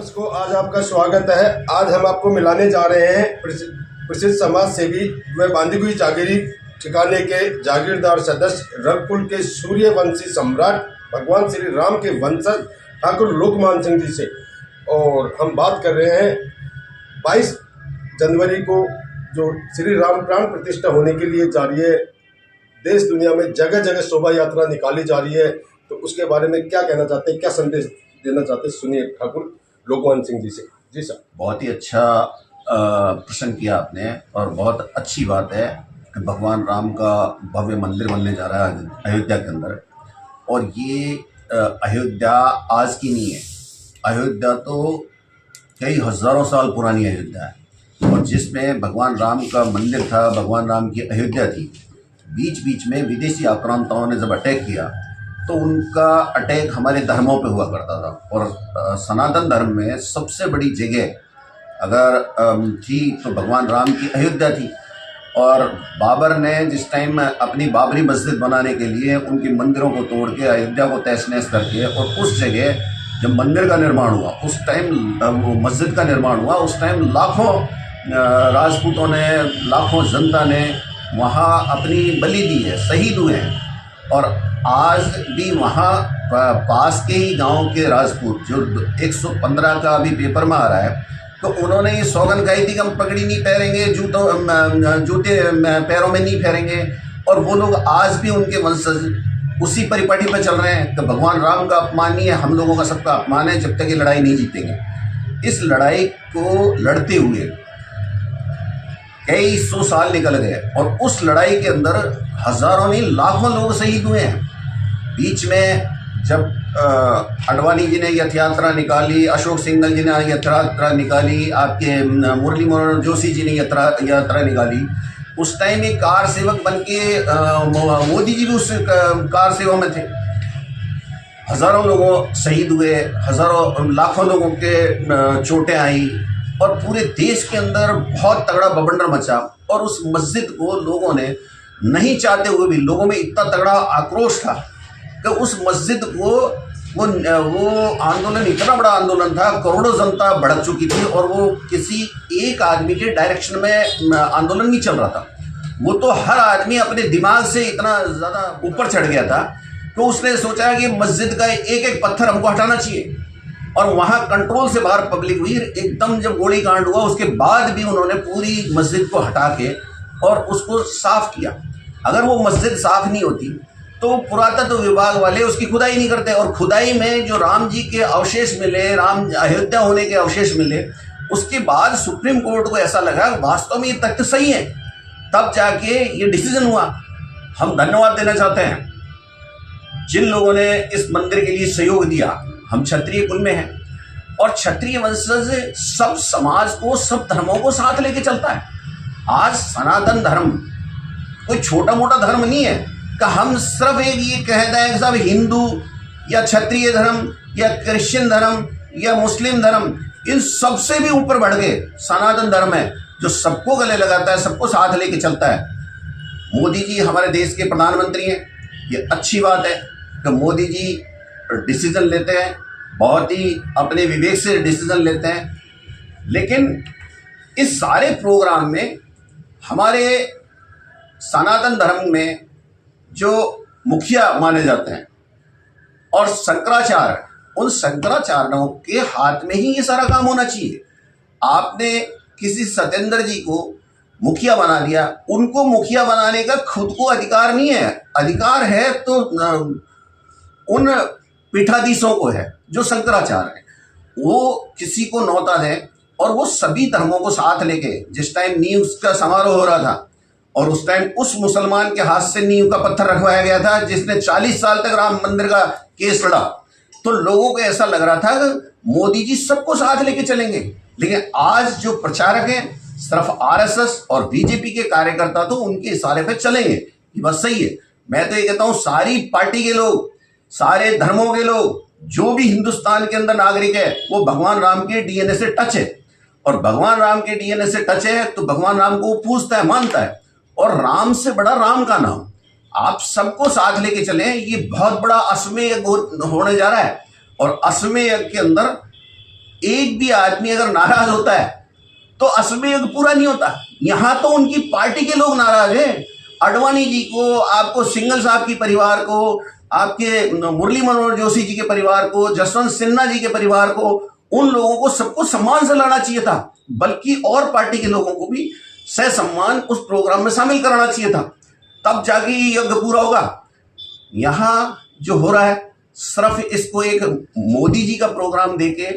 को आज आपका स्वागत है। आज हम आपको मिलाने जा रहे हैं प्रसिद्ध समाज सेवी व बांदीकुई जागीरी ठिकाने के जागीरदार सदस्य रघुकुल के सूर्यवंशी सम्राट भगवान श्री राम के वंशज ठाकुर लोकमान सिंह जी से। और हम बात कर रहे हैं 22 जनवरी को जो श्री राम प्राण प्रतिष्ठा होने के लिए जा रही है, देश दुनिया में जगह जगह शोभा यात्रा निकाली जा रही है, तो उसके बारे में क्या कहना चाहते हैं, क्या संदेश देना चाहते हैं, सुनिए ठाकुर लोकमान सिंह जी से। जी सर। बहुत ही अच्छा प्रश्न किया आपने और बहुत अच्छी बात है कि भगवान राम का भव्य मंदिर बनने जा रहा है अयोध्या के अंदर। और ये अयोध्या आज की नहीं है, अयोध्या तो कई हज़ारों साल पुरानी अयोध्या है। और जिसमें भगवान राम का मंदिर था, भगवान राम की अयोध्या थी। बीच बीच में विदेशी आक्रांताओं ने जब अटैक किया तो उनका अटैक हमारे धर्मों पे हुआ करता था। और सनातन धर्म में सबसे बड़ी जगह अगर थी तो भगवान राम की अयोध्या थी। और बाबर ने जिस टाइम अपनी बाबरी मस्जिद बनाने के लिए उनके मंदिरों को तोड़ के अयोध्या को तहस नहस करके, और उस जगह जब मंदिर का निर्माण हुआ, उस टाइम वो मस्जिद का निर्माण हुआ, उस टाइम लाखों राजपूतों ने, लाखों जनता ने वहाँ अपनी बलि दी है, शहीद हुए हैं। और आज भी वहाँ पास के ही गांव के राजपूत जो 115 का अभी पेपर में आ रहा है, तो उन्होंने ये सौगंध खाई थी कि हम पगड़ी नहीं पहनेंगे, जूते पैरों में नहीं फेरेंगे। और वो लोग आज भी उनके वंशज उसी परिपाटी पर चल रहे हैं कि भगवान राम का अपमान नहीं है, हम लोगों का सबका अपमान है जब तक ये लड़ाई नहीं जीतेंगे। इस लड़ाई को लड़ते हुए कई सौ साल निकल गए और उस लड़ाई के अंदर हजारों नहीं लाखों लोग शहीद हुए हैं। बीच में जब अडवाणी जी ने यथ यात्रा निकाली, अशोक सिंघल जी ने यथ यात्रा निकाली, आपके मुरली मनोहर जोशी जी ने यात्रा निकाली, उस टाइम एक कार सेवक बन के मोदी जी भी उस कार सेवा में थे। हजारों लोगों शहीद हुए, हजारों लाखों लोगों के चोटें आई और पूरे देश के अंदर बहुत तगड़ा बवंडर मचा। और उस मस्जिद को लोगों ने नहीं चाहते हुए भी, लोगों में इतना तगड़ा आक्रोश था कि उस मस्जिद को वो आंदोलन इतना बड़ा आंदोलन था, करोड़ों जनता भड़क चुकी थी। और वो किसी एक आदमी के डायरेक्शन में आंदोलन नहीं चल रहा था, वो तो हर आदमी अपने दिमाग से इतना ज़्यादा ऊपर चढ़ गया था तो उसने सोचा कि मस्जिद का एक एक पत्थर हमको हटाना चाहिए। और वहाँ कंट्रोल से बाहर पब्लिक हुई। एकदम जब गोली कांड हुआ उसके बाद भी उन्होंने पूरी मस्जिद को हटा के और उसको साफ किया। अगर वो मस्जिद साफ नहीं होती तो पुरातत्व विभाग वाले उसकी खुदाई नहीं करते। और खुदाई में जो राम जी के अवशेष मिले, राम अयोध्या होने के अवशेष मिले, उसके बाद सुप्रीम कोर्ट को ऐसा लगा वास्तव में ये तथ्य सही है, तब जाके ये डिसीजन हुआ। हम धन्यवाद देना चाहते हैं जिन लोगों ने इस मंदिर के लिए सहयोग दिया। हम क्षत्रिय कुल में हैं और क्षत्रिय वंशज सब समाज को, सब धर्मों को साथ लेके चलता है। आज सनातन धर्म कोई छोटा मोटा धर्म नहीं है कि हम सिर्फ एक ये कह दें कि सब हिंदू या क्षत्रिय धर्म या क्रिश्चियन धर्म या मुस्लिम धर्म, इन सबसे भी ऊपर बढ़ गए सनातन धर्म है जो सबको गले लगाता है, सबको साथ लेके चलता है। मोदी जी हमारे देश के प्रधानमंत्री हैं, ये अच्छी बात है कि मोदी जी डिसीजन लेते हैं, बहुत ही अपने विवेक से डिसीजन लेते हैं। लेकिन इस सारे प्रोग्राम में हमारे सनातन धर्म में जो मुखिया माने जाते हैं और शंकराचार्य, उन शंकराचार्यों के हाथ में ही ये सारा काम होना चाहिए। आपने किसी सत्येंद्र जी को मुखिया बना दिया, उनको मुखिया बनाने का खुद को अधिकार नहीं है। अधिकार है तो उन पीठाधीशों को है जो शंकराचार्य है, वो किसी को न्योता दें। और वो सभी धर्मों को साथ लेके, जिस टाइम नींव का समारोह हो रहा था और उस टाइम उस मुसलमान के हाथ से नींव का पत्थर रखवाया गया था जिसने 40 साल तक राम मंदिर का केस लड़ा, तो लोगों को ऐसा लग रहा था कि मोदी जी सबको साथ लेके चलेंगे। लेकिन आज जो प्रचारक हैं सिर्फ आरएसएस और बीजेपी के कार्यकर्ता तो उनके इशारे पे चलेंगे, ये बात सही है। मैं तो ये कहता हूँ सारी पार्टी के लोग, सारे धर्मों के लोग, जो भी हिंदुस्तान के अंदर नागरिक है, वो भगवान राम के डीएनए से टच है। और भगवान राम के डीएनए से टच है तो भगवान राम को पूजता है, मानता है। और राम से बड़ा राम का नाम, आप सबको साथ लेके चलें। ये बहुत बड़ा अश्वमेध यज्ञ होने जा रहा है और अश्वमेध यज्ञ के अंदर एक भी आदमी अगर नाराज होता है तो असली युग पूरा नहीं होता। यहाँ तो उनकी पार्टी के लोग नाराज हैं। अडवाणी जी को, आपको सिंघल साहब की परिवार को, आपके मुरली मनोहर जोशी जी के परिवार को, जसवंत सिन्हा जी के परिवार को, उन लोगों को सबको सम्मान से लाना चाहिए था, बल्कि और पार्टी के लोगों को भी ससम्मान उस प्रोग्राम में शामिल कराना चाहिए था, तब जाके ये यज्ञ पूरा होगा। यहाँ जो हो रहा है सिर्फ इसको एक मोदी जी का प्रोग्राम देके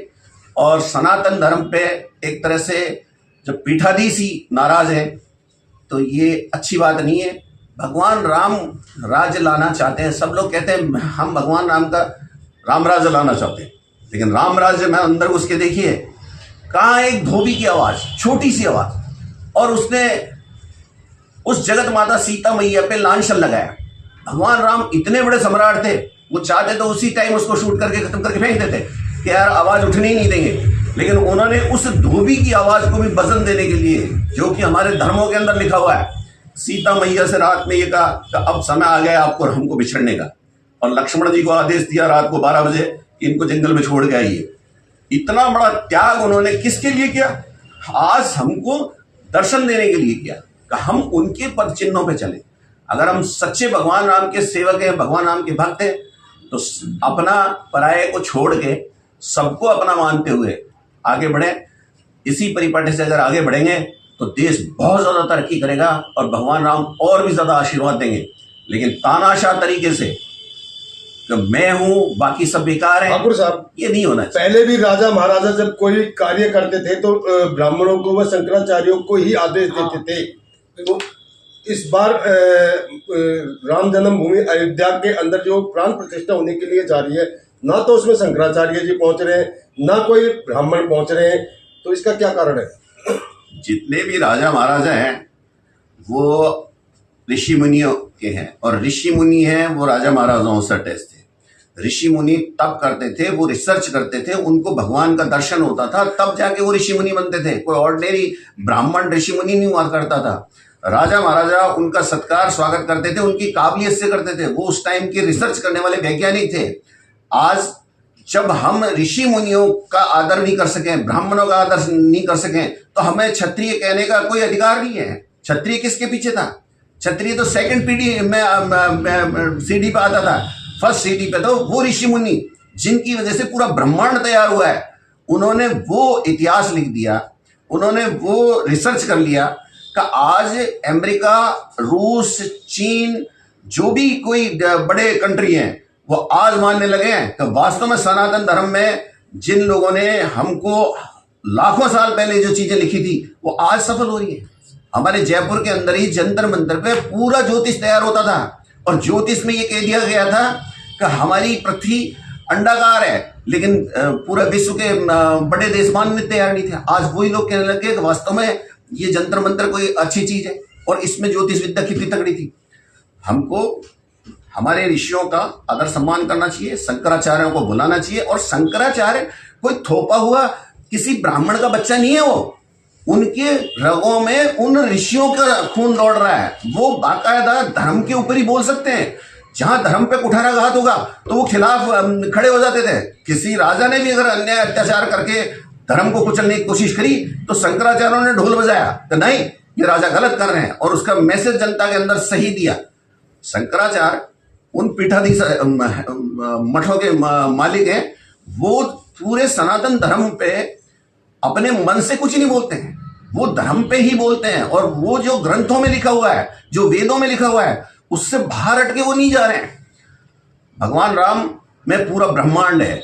और सनातन धर्म पे एक तरह से जब पीठाधीश ही नाराज है तो ये अच्छी बात नहीं है। भगवान राम राज्य लाना चाहते हैं, सब लोग कहते हैं हम भगवान राम का राम राज्य लाना चाहते हैं, लेकिन राम राज्य में अंदर घुस के देखिए कहाँ एक धोबी की आवाज, छोटी सी आवाज, और उसने उस जगत माता सीता मैया पे लांछन लगाया। भगवान राम इतने बड़े सम्राट थे, वो चाहते तो उसी टाइम उसको शूट करके खत्म करके फेंक देते कि यार आवाज उठने ही नहीं देंगे, लेकिन उन्होंने उस धोबी की आवाज को भी वजन देने के लिए, जो कि हमारे धर्मों के अंदर लिखा हुआ है, सीता मैया से रात में ये कहा कि अब समय आ गया आपको हमको बिछड़ने का, और लक्ष्मण जी को आदेश दिया रात को 12 बजे कि इनको जंगल में छोड़ के आइए। इतना बड़ा त्याग उन्होंने किसके लिए किया? आज हमको दर्शन देने के लिए किया कि हम उनके पद चिन्हों पे चले। अगर हम सच्चे भगवान राम के सेवक हैं, भगवान राम के भक्त हैं, तो अपना पराये को छोड़ के सबको अपना मानते हुए आगे बढ़े। इसी परिपाटी से अगर आगे बढ़ेंगे तो देश बहुत ज्यादा तरक्की करेगा और भगवान राम और भी ज्यादा आशीर्वाद देंगे। लेकिन तानाशाह तरीके से कि मैं हूं बाकी सब बेकार है, ठाकुर साहब, ये नहीं होना चाहिए। पहले भी राजा महाराजा जब कोई कार्य करते थे तो ब्राह्मणों को व शंकराचार्यों को ही आदेश देते थे। तो इस बार राम जन्मभूमि अयोध्या के अंदर जो प्राण प्रतिष्ठा होने के लिए जा रही है, ना तो उसमें शंकराचार्य जी पहुंच रहे हैं, ना कोई ब्राह्मण पहुंच रहे हैं, तो इसका क्या कारण है? जितने भी राजा महाराजा हैं वो ऋषि मुनियों के हैं, और ऋषि मुनि हैं वो राजा महाराजाओं से अटैच थे। ऋषि मुनि तब करते थे, वो रिसर्च करते थे, उनको भगवान का दर्शन होता था, तब जाके वो ऋषि मुनि बनते थे। कोई ऑर्डिनरी ब्राह्मण ऋषि मुनि नहीं हुआ करता था। राजा महाराजा उनका सत्कार स्वागत करते थे, उनकी काबिलियत से करते थे, वो उस टाइम के रिसर्च करने वाले वैज्ञानिक थे। आज जब हम ऋषि मुनियों का आदर नहीं कर सकें, ब्राह्मणों का आदर नहीं कर सकें, तो हमें क्षत्रिय कहने का कोई अधिकार नहीं है। क्षत्रिय किसके पीछे था? क्षत्रिय तो सेकंड पीढ़ी में सीढ़ी पे आता था। फर्स्ट सीढ़ी पे तो वो ऋषि मुनि जिनकी वजह से पूरा ब्रह्मांड तैयार हुआ है, उन्होंने वो इतिहास लिख दिया, उन्होंने वो रिसर्च कर लिया कि आज अमेरिका, रूस, चीन, जो भी कोई बड़े कंट्री हैं, वो आज मानने लगे हैं कि वास्तव में सनातन धर्म में जिन लोगों ने हमको लाखों साल पहले जो चीजें लिखी थी वो आज सफल हो रही है। हमारे जयपुर के अंदर ही जंतर मंतर पे पूरा ज्योतिष तैयार होता था, और ज्योतिष में ये कह दिया गया था कि हमारी पृथ्वी अंडाकार है, लेकिन पूरा विश्व के बड़े देश मानने तैयार नहीं थे। आज वही लोग कहने लगे कि वास्तव में ये जंतर मंतर कोई अच्छी चीज है, और इसमें ज्योतिष विद्या कितनी तगड़ी थी। हमको हमारे ऋषियों का आदर सम्मान करना चाहिए, शंकराचार्यों को बुलाना चाहिए। और शंकराचार्य कोई थोपा हुआ किसी ब्राह्मण का बच्चा नहीं है, वो उनके रगों में उन ऋषियों का खून दौड़ रहा है। वो बाकायदा धर्म के ऊपर ही बोल सकते हैं। जहां धर्म पे कुठाराघात होगा तो वो खिलाफ खड़े हो जाते थे। किसी राजा ने भी अगर अन्याय अत्याचार करके धर्म को कुचलने की कोशिश करी तो शंकराचार्यों ने ढोल बजाया कि नहीं, ये राजा गलत कर रहे हैं, और उसका मैसेज जनता के अंदर सही दिया। शंकराचार्य उन पीठाधीश मठों के मालिक हैं, वो पूरे सनातन धर्म पे अपने मन से कुछ नहीं बोलते हैं, वो धर्म पे ही बोलते हैं। और वो जो ग्रंथों में लिखा हुआ है, जो वेदों में लिखा हुआ है, उससे बाहर हट के वो नहीं जा रहे हैं। भगवान राम में पूरा ब्रह्मांड है,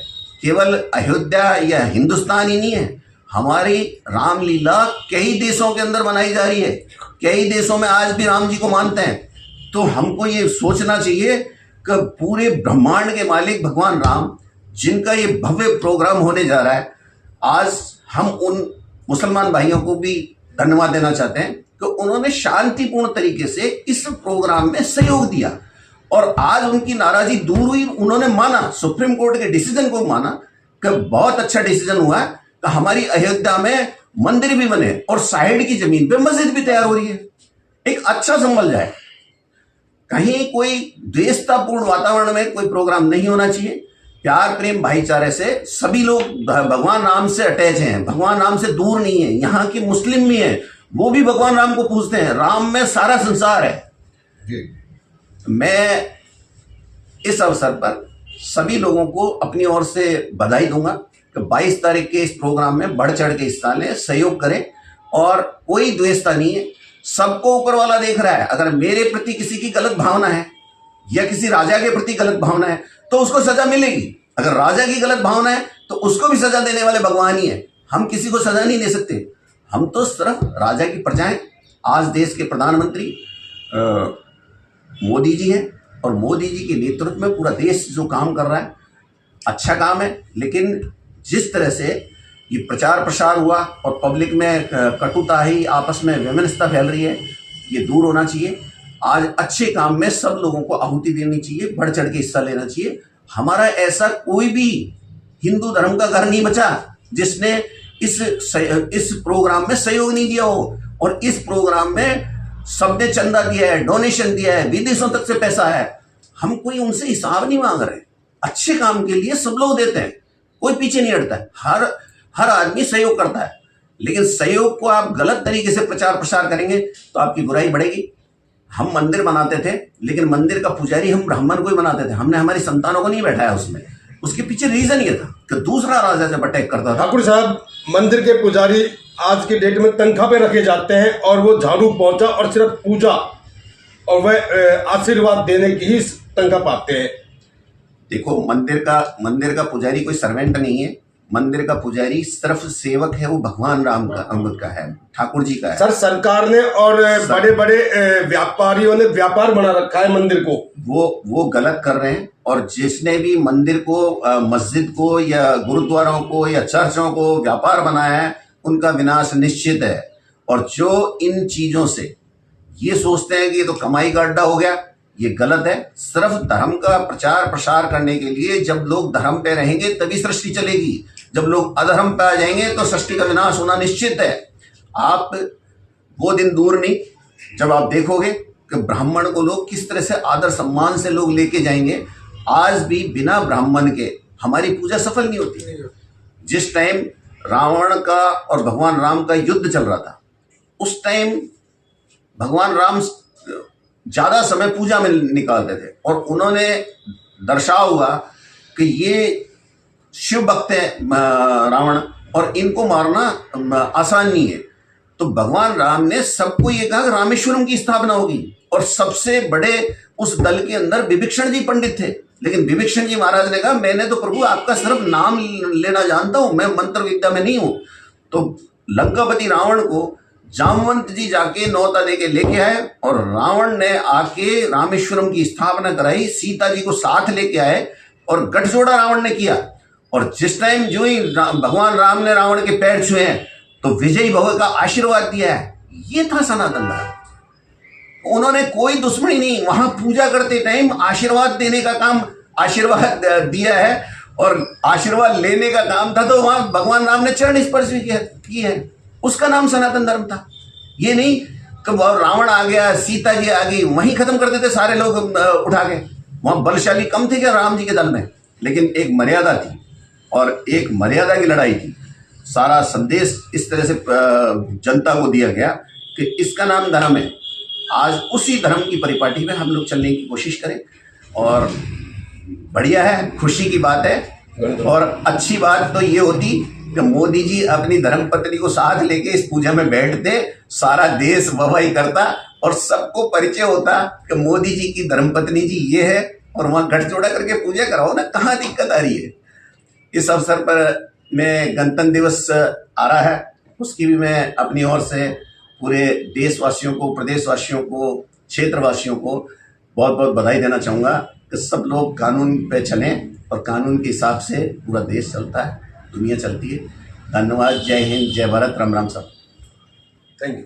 केवल अयोध्या या हिंदुस्तान ही नहीं है। हमारी रामलीला कई देशों के अंदर बनाई जा रही है, कई देशों में आज भी राम जी को मानते हैं। तो हमको ये सोचना चाहिए कि पूरे ब्रह्मांड के मालिक भगवान राम, जिनका ये भव्य प्रोग्राम होने जा रहा है, आज हम उन मुसलमान भाइयों को भी धन्यवाद देना चाहते हैं कि उन्होंने शांतिपूर्ण तरीके से इस प्रोग्राम में सहयोग दिया, और आज उनकी नाराजगी दूर हुई। उन्होंने माना, सुप्रीम कोर्ट के डिसीजन को माना कि बहुत अच्छा डिसीजन हुआ है कि हमारी अयोध्या में मंदिर भी बने और साइड की जमीन पे मस्जिद भी तैयार हो रही है। एक अच्छा संभल जाए, कहीं कोई द्वेषतापूर्ण वातावरण में कोई प्रोग्राम नहीं होना चाहिए। प्यार प्रेम भाईचारे से सभी लोग भगवान राम से अटैच हैं, भगवान राम से दूर नहीं है। यहाँ के मुस्लिम भी हैं, वो भी भगवान राम को पूजते हैं। राम में सारा संसार है जी। मैं इस अवसर पर सभी लोगों को अपनी ओर से बधाई दूंगा कि 22 तारीख के इस प्रोग्राम में बढ़ चढ़ के हिस्सा लें, सहयोग करें और कोई द्वेषता नहीं है। सबको ऊपर वाला देख रहा है। अगर मेरे प्रति किसी की गलत भावना है या किसी राजा के प्रति गलत भावना है तो उसको सजा मिलेगी। अगर राजा की गलत भावना है तो उसको भी सजा देने वाले भगवान ही है। हम किसी को सजा नहीं दे सकते। हम तो सिर्फ राजा की प्रजाएं। आज देश के प्रधानमंत्री मोदी जी हैं और मोदी जी के नेतृत्व में पूरा देश जो काम कर रहा है अच्छा काम है। लेकिन जिस तरह से ये प्रचार प्रसार हुआ और पब्लिक में कटुता ही, आपस में वैमनस्यता फैल रही है, ये दूर होना चाहिए। आज अच्छे काम में सब लोगों को आहुति देनी चाहिए, बढ़ चढ़ के हिस्सा लेना चाहिए। हमारा ऐसा कोई भी हिंदू धर्म का घर नहीं बचा जिसने इस प्रोग्राम में सहयोग नहीं दिया हो। और इस प्रोग्राम में सबने चंदा दिया है, डोनेशन दिया है, विदेशों तक से पैसा है। हम कोई उनसे हिसाब नहीं मांग रहे। अच्छे काम के लिए सब लोग देते हैं, कोई पीछे नहीं हटता है। हर आदमी सहयोग करता है। लेकिन सहयोग को आप गलत तरीके से प्रचार प्रसार करेंगे तो आपकी बुराई बढ़ेगी। हम मंदिर बनाते थे, लेकिन मंदिर का पुजारी हम ब्राह्मण को ही बनाते थे। हमने हमारी संतानों को नहीं बैठाया उसमें। उसके पीछे रीजन ये था कि दूसरा राजा जब अटैक करता था। ठाकुर साहब, मंदिर के पुजारी आज के डेट में तनख्वाह पे रखे जाते हैं और वो झाड़ू पोंछा और सिर्फ पूजा और वह आशीर्वाद देने की ही तनख्वाह पाते हैं। देखो, मंदिर का पुजारी कोई सर्वेंट नहीं है। मंदिर का पुजारी सिर्फ सेवक है। वो भगवान राम का, अमृत का है, ठाकुर जी का है। सर, सरकार ने और बड़े बड़े व्यापारियों ने व्यापार बना रखा है मंदिर को। वो गलत कर रहे हैं। और जिसने भी मंदिर को, मस्जिद को या गुरुद्वारों को या चर्चों को व्यापार बनाया है, उनका विनाश निश्चित है। और जो इन चीजों से ये सोचते हैं कि ये तो कमाई का अड्डा हो गया, ये गलत है। सिर्फ धर्म का प्रचार प्रसार करने के लिए जब लोग धर्म पे रहेंगे तभी सृष्टि चलेगी। जब लोग अधर्म पे आ जाएंगे तो सृष्टि का विनाश होना निश्चित है। आप वो दिन दूर नहीं जब आप देखोगे कि ब्राह्मण को लोग किस तरह से आदर सम्मान से लोग लेके जाएंगे। आज भी बिना ब्राह्मण के हमारी पूजा सफल नहीं होती। जिस टाइम रावण का और भगवान राम का युद्ध चल रहा था, उस टाइम भगवान राम ज्यादा समय पूजा में निकालते थे और उन्होंने दर्शाया हुआ कि ये शिव भक्त है रावण और इनको मारना आसान नहीं है। तो भगवान राम ने सबको ये कहा कि रामेश्वरम की स्थापना होगी। और सबसे बड़े उस दल के अंदर विभीषण जी पंडित थे। लेकिन विभीषण जी महाराज ने कहा, मैंने तो प्रभु आपका सिर्फ नाम लेना जानता हूं, मैं मंत्र विद्या में नहीं हूं। तो लंकापति रावण को जामवंत जी जाके न्योता दे के लेके आए और रावण ने आके रामेश्वरम की स्थापना कराई। सीता जी को साथ लेके आए और गठजोड़ा रावण ने किया। और जिस टाइम जो ही भगवान राम ने रावण के पैर छुए हैं तो विजयी भव का आशीर्वाद दिया है। ये था सनातन धर्म। उन्होंने कोई दुश्मनी नहीं, वहां पूजा करते टाइम आशीर्वाद देने का काम, आशीर्वाद दिया है और आशीर्वाद लेने का काम था। तो वहां भगवान राम ने चरण स्पर्श भी किए है। उसका नाम सनातन धर्म था। ये नहीं कि रावण आ गया, सीता जी आ गई, वहीं खत्म कर देते सारे लोग उठा के। वहां बलशाली कम थे क्या राम जी के दल में? लेकिन एक मर्यादा थी और एक मर्यादा की लड़ाई थी। सारा संदेश इस तरह से जनता को दिया गया कि इसका नाम धर्म है। आज उसी धर्म की परिपाटी में हम लोग चलने की कोशिश करें और बढ़िया है, खुशी की बात है। और अच्छी बात तो ये होती कि मोदी जी अपनी धर्मपत्नी को साथ लेके इस पूजा में बैठते, सारा देश वाहवाही करता और सबको परिचय होता कि मोदी जी की धर्मपत्नी जी ये है और वहाँ गठजोड़ा करके पूजा कराओ ना। कहाँ दिक्कत आ रही है? इस अवसर पर मैं गणतंत्र दिवस आ रहा है, उसकी भी मैं अपनी ओर से पूरे देशवासियों को, प्रदेशवासियों को, क्षेत्रवासियों को बहुत बहुत बधाई देना चाहूँगा कि सब लोग कानून पे चलें और कानून के हिसाब से पूरा देश चलता है, दुनिया चलती है। धन्यवाद। जय हिंद, जय भारत, राम राम सब। Thank you.